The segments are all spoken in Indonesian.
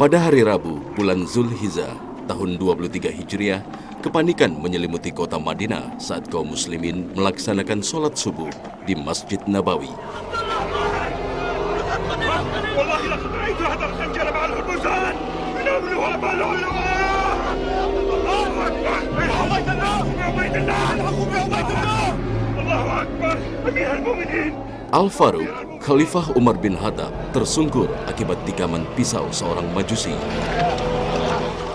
Pada hari Rabu, bulan Zulhijjah, tahun 23 Hijriah, kepanikan menyelimuti kota Madinah saat kaum muslimin melaksanakan sholat subuh di Masjid Nabawi. Al-Faruq, Khalifah Umar bin Khattab, tersungkur akibat tikaman pisau seorang majusi.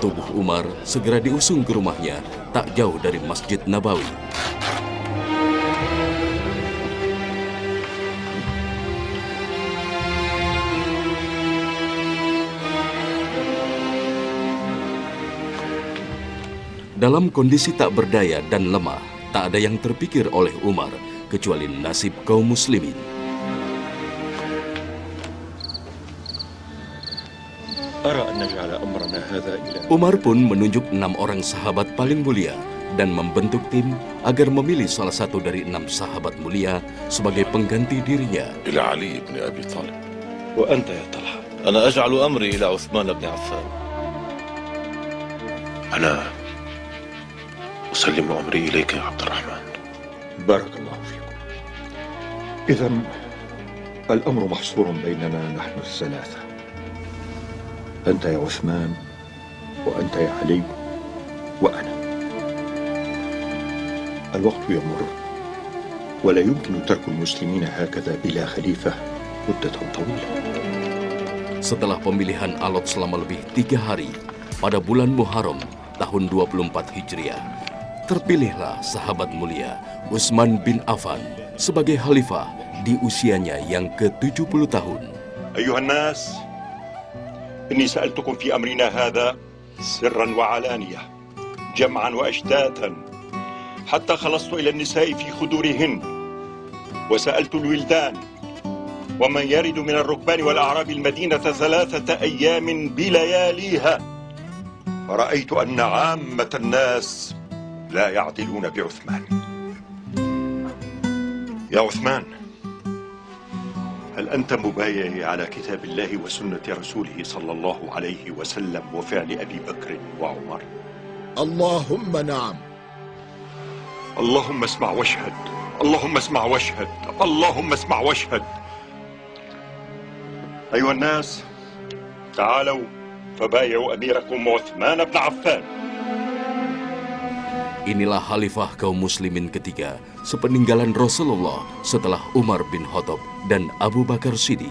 Tubuh Umar segera diusung ke rumahnya tak jauh dari Masjid Nabawi. Dalam kondisi tak berdaya dan lemah, tak ada yang terpikir oleh Umar kecuali nasib kaum muslimin. Umar pun menunjuk 6 orang sahabat paling mulia dan membentuk tim agar memilih salah satu dari 6 sahabat mulia sebagai pengganti dirinya. Ila Ali bin Abi Thalib. Wa anta ya Talha. Ana aj'alu amri ila Uthman bin Affan. Ana usallimu amri ilayka ya Abdurrahman. Barakallahu fikum. Idhan al-amru mahsurun bainana nahnu الثلاثة. أنت يا عثمان وأنت يا علي وأنا. الوقت يمر ولا يمكن ترك المسلمين هكذا بلا خليفة مدة طويلة. Setelah pemilihan alot selama lebih 3 hari, pada bulan Muharram tahun 24 Hijriah, terpilihlah sahabat mulia Utsman bin Affan sebagai khalifah di usianya yang ke-70 tahun. Ayuhan nas, إني سألتكم في أمرنا هذا سرا وعلانية جمعا وأشتاتا حتى خلصت إلى النساء في خدورهن وسألت الولدان ومن يرد من الركبان والأعراب المدينة 3 أيام بلياليها فرأيت أن عامة الناس لا يعدلون بعثمان. يا عثمان، هل أنت مبايع على كتاب الله وسنة رسوله صلى الله عليه وسلم وفعل أبي بكر وعمر؟ اللهم نعم. اللهم اسمع واشهد، اللهم اسمع واشهد، اللهم اسمع واشهد. أيها الناس، تعالوا فبايعوا أميركم عثمان بن عفان. Inilah khalifah kaum muslimin ketiga sepeninggalan Rasulullah setelah Umar bin Khattab dan Abu Bakar Siddiq.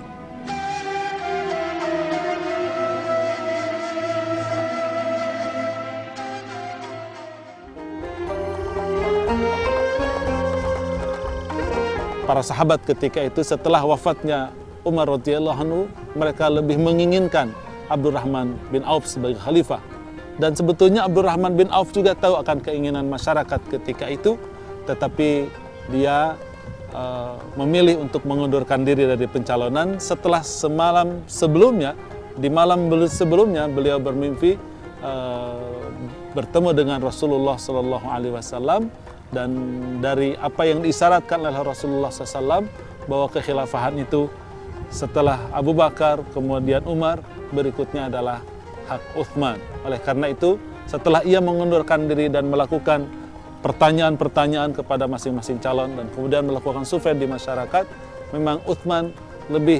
Para sahabat ketika itu setelah wafatnya Umar radhiyallahu anhu, mereka lebih menginginkan Abdurrahman bin Auf sebagai khalifah. Dan sebetulnya Abdurrahman bin Auf juga tahu akan keinginan masyarakat ketika itu, tetapi dia memilih untuk mengundurkan diri dari pencalonan setelah semalam sebelumnya, di malam sebelumnya beliau bermimpi bertemu dengan Rasulullah SAW, dan dari apa yang diisyaratkan oleh Rasulullah SAW bahwa kekhilafahan itu setelah Abu Bakar, kemudian Umar, berikutnya adalah hak Utsman. Oleh karena itu, setelah ia mengundurkan diri dan melakukan pertanyaan-pertanyaan kepada masing-masing calon dan kemudian melakukan survei di masyarakat, memang Utsman lebih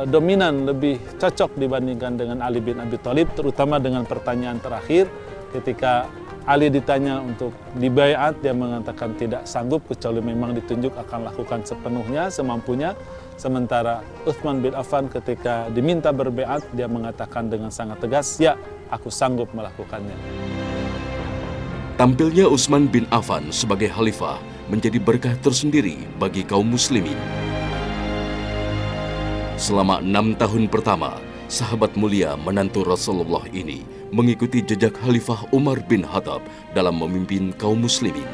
dominan, lebih cocok dibandingkan dengan Ali bin Abi Thalib, terutama dengan pertanyaan terakhir ketika Ali ditanya untuk dibaiat, dia mengatakan tidak sanggup kecuali memang ditunjuk akan lakukan sepenuhnya, semampunya. Sementara Utsman bin Affan ketika diminta berbaiat, dia mengatakan dengan sangat tegas, ya, aku sanggup melakukannya. Tampilnya Utsman bin Affan sebagai khalifah menjadi berkah tersendiri bagi kaum muslimin. Selama 6 tahun pertama, sahabat mulia menantu Rasulullah ini mengikuti jejak Khalifah Umar bin Khattab dalam memimpin kaum muslimin.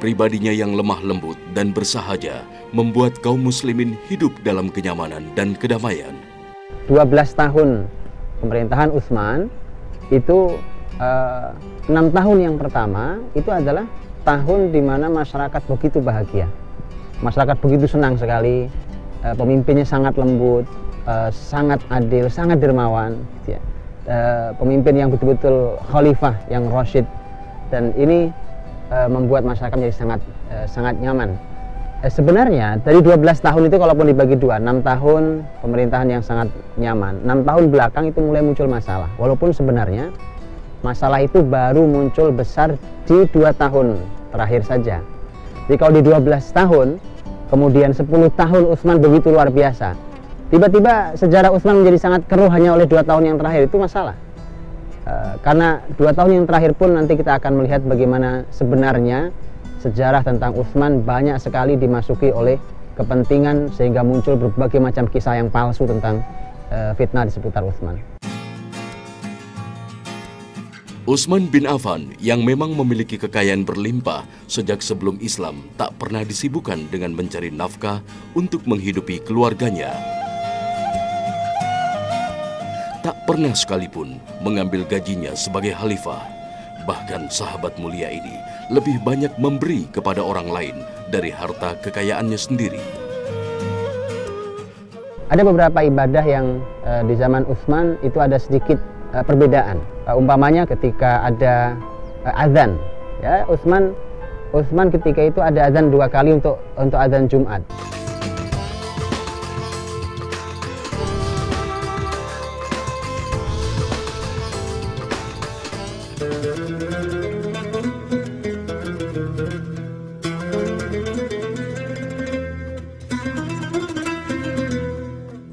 Pribadinya yang lemah lembut dan bersahaja membuat kaum muslimin hidup dalam kenyamanan dan kedamaian. 12 tahun pemerintahan Utsman itu 6 tahun yang pertama itu adalah tahun di mana masyarakat begitu bahagia. Masyarakat begitu senang sekali pemimpinnya sangat lembut, sangat adil, sangat dermawan, gitu ya. Pemimpin yang betul-betul khalifah yang rasyid, dan ini membuat masyarakat menjadi sangat nyaman. Sebenarnya dari 12 tahun itu kalaupun dibagi dua, 6 tahun pemerintahan yang sangat nyaman, 6 tahun belakang itu mulai muncul masalah. Walaupun sebenarnya masalah itu baru muncul besar di 2 tahun terakhir saja. Jadi kalau di 12 tahun, kemudian 10 tahun Utsman begitu luar biasa. Tiba-tiba sejarah Utsman menjadi sangat keruh hanya oleh 2 tahun yang terakhir, itu masalah. Karena 2 tahun yang terakhir pun nanti kita akan melihat bagaimana sebenarnya sejarah tentang Utsman banyak sekali dimasuki oleh kepentingan sehingga muncul berbagai macam kisah yang palsu tentang fitnah di seputar Utsman. Utsman bin Affan yang memang memiliki kekayaan berlimpah sejak sebelum Islam tak pernah disibukkan dengan mencari nafkah untuk menghidupi keluarganya. Tak pernah sekalipun mengambil gajinya sebagai khalifah. Bahkan sahabat mulia ini lebih banyak memberi kepada orang lain dari harta kekayaannya sendiri. Ada beberapa ibadah yang di zaman Utsman itu ada sedikit perbedaan. Umpamanya ketika ada azan, ya, Utsman ketika itu ada azan 2 kali untuk azan Jumat.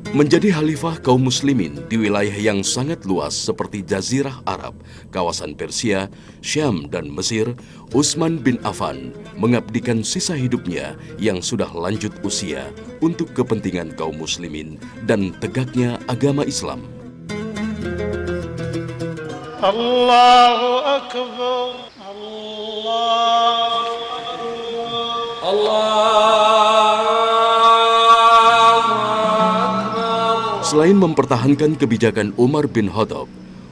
Menjadi khalifah kaum muslimin di wilayah yang sangat luas seperti Jazirah Arab, kawasan Persia, Syam, dan Mesir, Utsman bin Affan mengabdikan sisa hidupnya yang sudah lanjut usia untuk kepentingan kaum muslimin dan tegaknya agama Islam. Allahu Akbar, Allahu Akbar, Allah. Selain mempertahankan kebijakan Umar bin Khattab,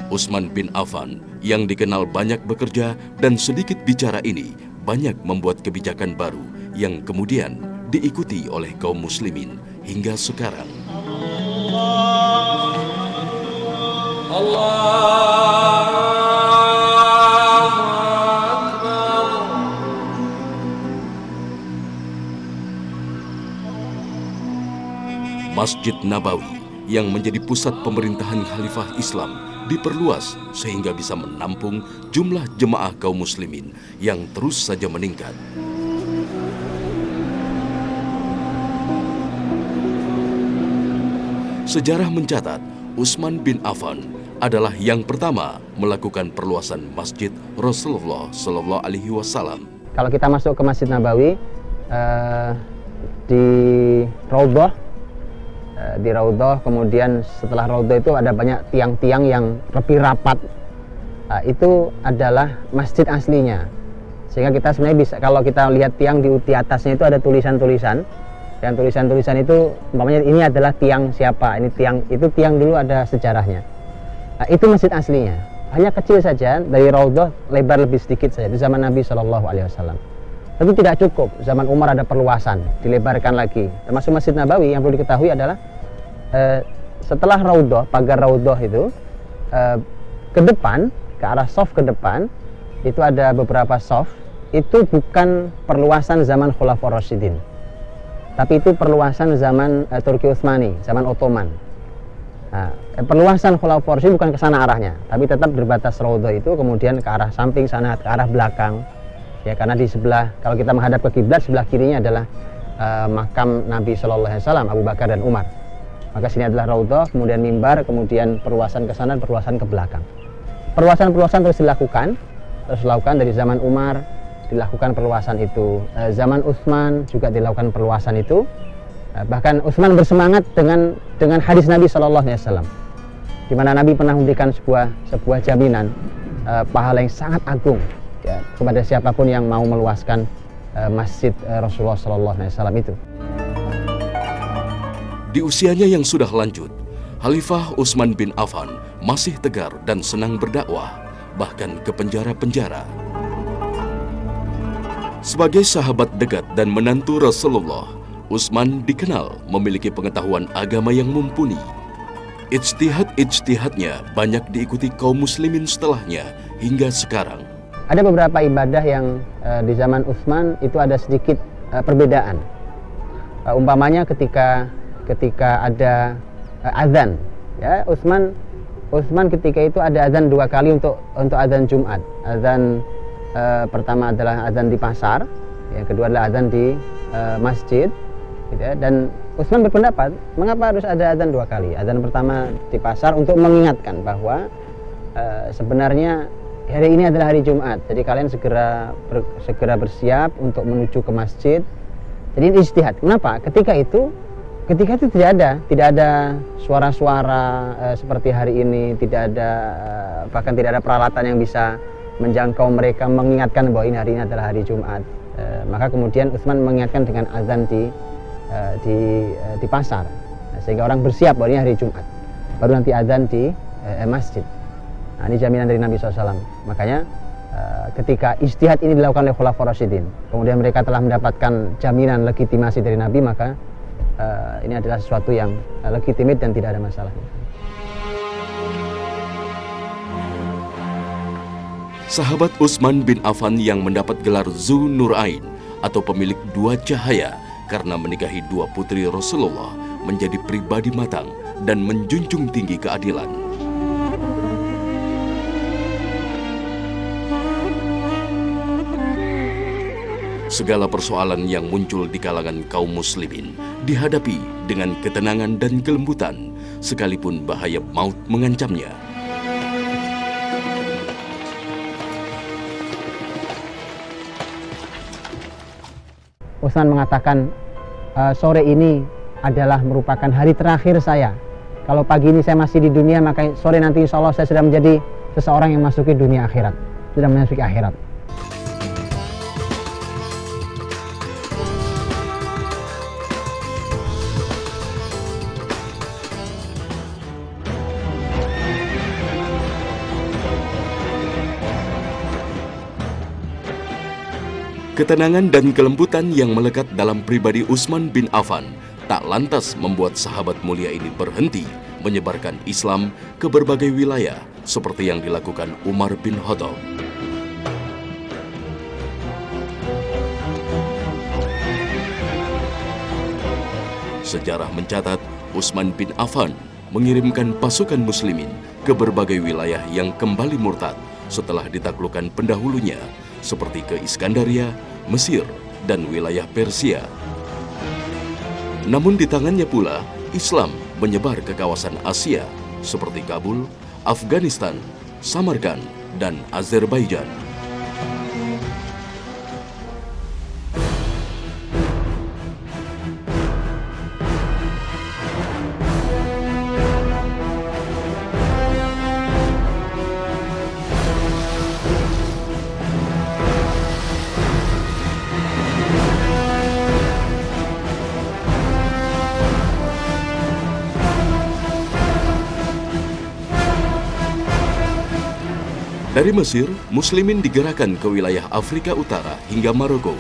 Utsman bin Affan yang dikenal banyak bekerja dan sedikit bicara ini banyak membuat kebijakan baru yang kemudian diikuti oleh kaum muslimin hingga sekarang. Masjid Nabawi yang menjadi pusat pemerintahan Khalifah Islam diperluas sehingga bisa menampung jumlah jemaah kaum muslimin yang terus saja meningkat. Sejarah mencatat Utsman bin Affan adalah yang pertama melakukan perluasan Masjid Rasulullah Shallallahu Alaihi Wasallam. Kalau kita masuk ke Masjid Nabawi, di Raudhah, kemudian setelah Raudhah itu ada banyak tiang-tiang yang lebih rapat. Itu adalah masjid aslinya. Sehingga kita sebenarnya bisa, kalau kita lihat tiang di atasnya itu ada tulisan-tulisan. Dan tulisan-tulisan itu umpamanya ini adalah tiang siapa, ini tiang, itu tiang dulu ada sejarahnya. Itu masjid aslinya. Hanya kecil saja, dari Raudhah lebar lebih sedikit saja di zaman Nabi SAW. Tapi tidak cukup, zaman Umar ada perluasan, dilebarkan lagi. Termasuk Masjid Nabawi yang perlu diketahui adalah setelah Raudhah, pagar Raudhah itu ke depan, ke arah shaf ke depan, itu ada beberapa shaf. Itu bukan perluasan zaman Khulafaur Rasyidin, tapi itu perluasan zaman Turki Utsmani, zaman Ottoman. Perluasan Khulafaur Rasyidin bukan ke sana arahnya, tapi tetap berbatas Raudhah itu, kemudian ke arah samping sana, ke arah belakang. Ya, karena di sebelah, kalau kita menghadap ke kiblat, sebelah kirinya adalah makam Nabi Shallallahu Alaihi Wasallam, Abu Bakar dan Umar. Maka sini adalah Raudhah, kemudian mimbar, kemudian perluasan ke sana, perluasan ke belakang. Perluasan terus dilakukan dari zaman Umar, dilakukan perluasan itu. Zaman Utsman juga dilakukan perluasan itu. Bahkan Utsman bersemangat dengan hadis Nabi Shallallahu Alaihi Wasallam, di mana Nabi pernah memberikan sebuah jaminan pahala yang sangat agung, ya, kepada siapapun yang mau meluaskan masjid Rasulullah SAW itu. Di usianya yang sudah lanjut, Khalifah Utsman bin Affan masih tegar dan senang berdakwah, bahkan ke penjara-penjara. Sebagai sahabat dekat dan menantu Rasulullah, Utsman dikenal memiliki pengetahuan agama yang mumpuni. Ijtihad-ijtihadnya banyak diikuti kaum muslimin setelahnya hingga sekarang. Ada beberapa ibadah yang di zaman Utsman itu ada sedikit perbedaan. Umpamanya ketika ada azan, ya Utsman ketika itu ada azan 2 kali untuk azan Jumat. Azan pertama adalah azan di pasar, yang kedua adalah azan di masjid, gitu ya. Dan Utsman berpendapat, mengapa harus ada azan 2 kali? Azan pertama di pasar untuk mengingatkan bahwa sebenarnya hari ini adalah hari Jumat, jadi kalian segera bersiap untuk menuju ke masjid. Jadi ini ijtihad. Kenapa? Ketika itu tidak ada suara-suara seperti hari ini, bahkan tidak ada peralatan yang bisa menjangkau mereka, mengingatkan bahwa hari ini adalah hari Jumat. Maka kemudian Utsman mengingatkan dengan azan di pasar, sehingga orang bersiap bahwa ini hari Jumat. Baru nanti azan di masjid. Nah, ini jaminan dari Nabi SAW. Makanya ketika ijtihad ini dilakukan oleh Khulafaur Rasyidin, kemudian mereka telah mendapatkan jaminan legitimasi dari Nabi, maka ini adalah sesuatu yang legitimate dan tidak ada masalahnya. Sahabat Utsman bin Affan yang mendapat gelar Zu Nurain atau pemilik 2 cahaya karena menikahi 2 putri Rasulullah menjadi pribadi matang dan menjunjung tinggi keadilan. Segala persoalan yang muncul di kalangan kaum muslimin dihadapi dengan ketenangan dan kelembutan, sekalipun bahaya maut mengancamnya. Utsman mengatakan, sore ini adalah merupakan hari terakhir saya. Kalau pagi ini saya masih di dunia, maka sore nanti insya Allah saya sudah menjadi seseorang yang masuki dunia akhirat, sudah memasuki akhirat. Ketenangan dan kelembutan yang melekat dalam pribadi Utsman bin Affan tak lantas membuat sahabat mulia ini berhenti menyebarkan Islam ke berbagai wilayah seperti yang dilakukan Umar bin Khattab. Sejarah mencatat Utsman bin Affan mengirimkan pasukan muslimin ke berbagai wilayah yang kembali murtad setelah ditaklukkan pendahulunya, seperti ke Iskandaria, Mesir, dan wilayah Persia. Namun di tangannya pula, Islam menyebar ke kawasan Asia, seperti Kabul, Afghanistan, Samarkand, dan Azerbaijan. Dari Mesir, muslimin digerakkan ke wilayah Afrika Utara hingga Maroko.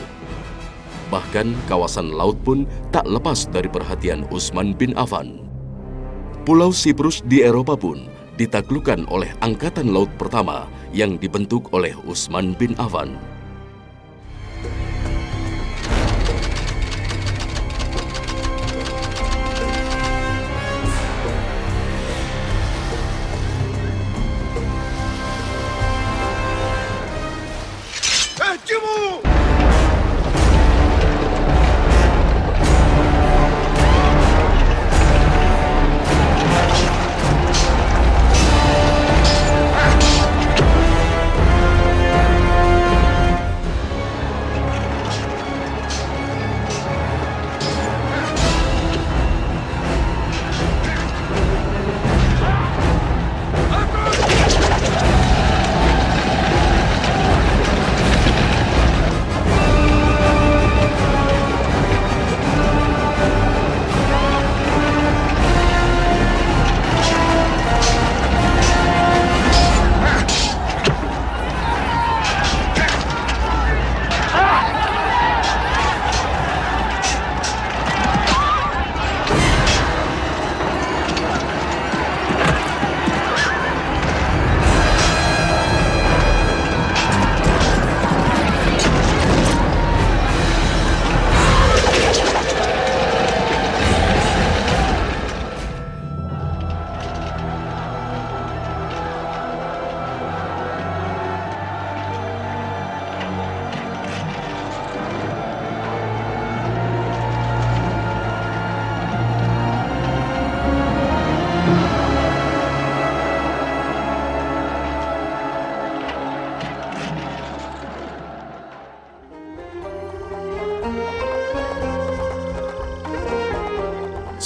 Bahkan kawasan laut pun tak lepas dari perhatian Utsman bin Affan. Pulau Siprus di Eropa pun ditaklukkan oleh Angkatan Laut Pertama yang dibentuk oleh Utsman bin Affan.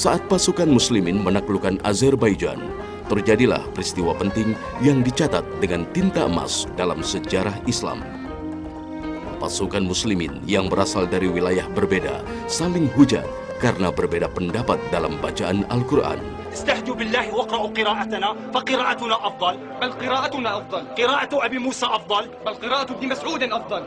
Saat pasukan muslimin menaklukkan Azerbaijan, terjadilah peristiwa penting yang dicatat dengan tinta emas dalam sejarah Islam. Pasukan muslimin yang berasal dari wilayah berbeda saling hujat karena berbeda pendapat dalam bacaan Al-Quran. استهدوا بالله واقرأوا قراءتنا فقراءتنا أفضل بل قراءتنا أفضل قراءة أبي موسى أفضل بل قراءة ابن مسعود أفضل.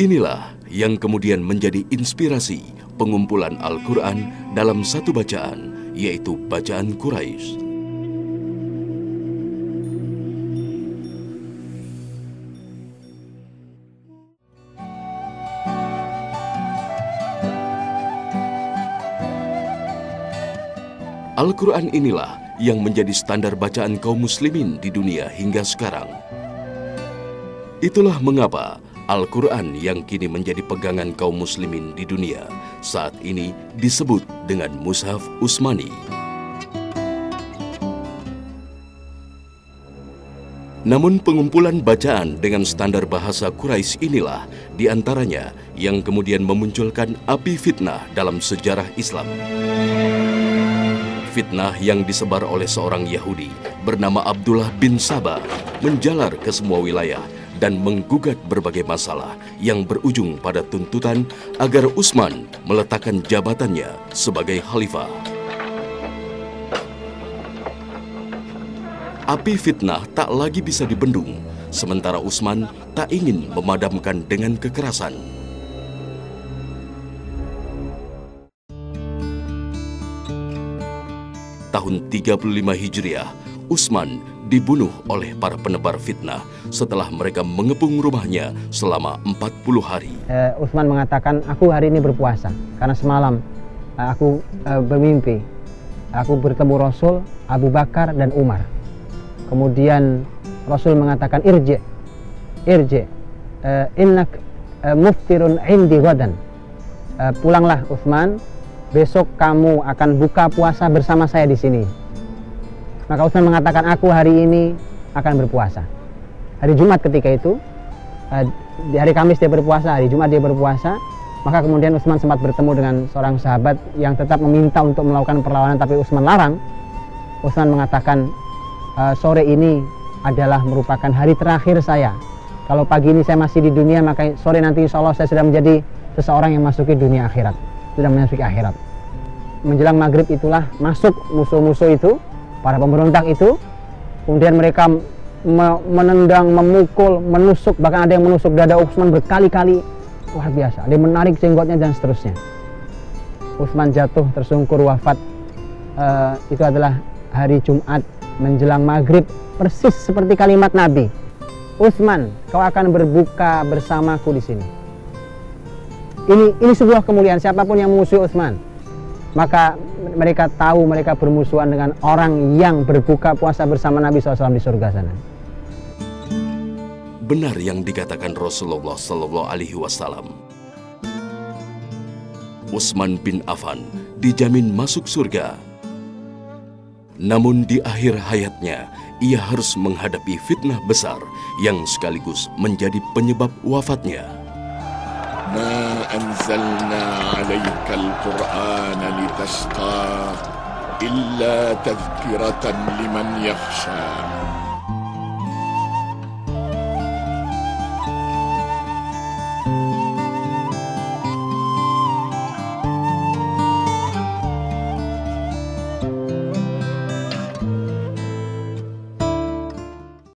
Inilah yang kemudian menjadi inspirasi pengumpulan Al-Quran dalam satu bacaan, yaitu bacaan Quraisy. Al-Quran inilah yang menjadi standar bacaan kaum muslimin di dunia hingga sekarang. Itulah mengapa Al-Quran yang kini menjadi pegangan kaum muslimin di dunia saat ini disebut dengan Mushaf Utsmani. Namun pengumpulan bacaan dengan standar bahasa Quraisy inilah diantaranya yang kemudian memunculkan api fitnah dalam sejarah Islam. Fitnah yang disebar oleh seorang Yahudi bernama Abdullah bin Sabah menjalar ke semua wilayah dan menggugat berbagai masalah yang berujung pada tuntutan agar Utsman meletakkan jabatannya sebagai khalifah. Api fitnah tak lagi bisa dibendung, sementara Utsman tak ingin memadamkan dengan kekerasan. Tahun 35 Hijriah, Utsman dibunuh oleh para penebar fitnah setelah mereka mengepung rumahnya selama 40 hari. Utsman mengatakan, aku hari ini berpuasa karena semalam aku bermimpi. Aku bertemu Rasul, Abu Bakar, dan Umar. Kemudian Rasul mengatakan, irji, innak muftirun indi ghadan. Pulanglah Utsman, besok kamu akan buka puasa bersama saya di sini. Maka Utsman mengatakan, aku hari ini akan berpuasa. Hari Jumat ketika itu, di hari Kamis dia berpuasa, hari Jumat dia berpuasa. Maka kemudian Utsman sempat bertemu dengan seorang sahabat yang tetap meminta untuk melakukan perlawanan, tapi Utsman larang. Utsman mengatakan, sore ini adalah merupakan hari terakhir saya. Kalau pagi ini saya masih di dunia, maka sore nanti insya Allah saya sudah menjadi seseorang yang masuki dunia akhirat, sudah memasuki akhirat. Menjelang maghrib itulah masuk musuh-musuh itu, para pemberontak itu. Kemudian mereka menendang, memukul, menusuk, bahkan ada yang menusuk dada Utsman berkali-kali. Luar biasa, ada yang menarik jenggotnya dan seterusnya. Utsman jatuh tersungkur wafat. Itu adalah hari Jumat menjelang maghrib, persis seperti kalimat Nabi, Utsman, kau akan berbuka bersamaku di sini. Ini sebuah kemuliaan. Siapapun yang memusuhi Utsman, maka mereka tahu mereka bermusuhan dengan orang yang berbuka puasa bersama Nabi SAW di surga sana. Benar yang dikatakan Rasulullah SAW. Utsman bin Affan dijamin masuk surga. Namun di akhir hayatnya, ia harus menghadapi fitnah besar yang sekaligus menjadi penyebab wafatnya. ما أنزلنا عليك القرآن لتشقى إلا تذكرة لمن يخشى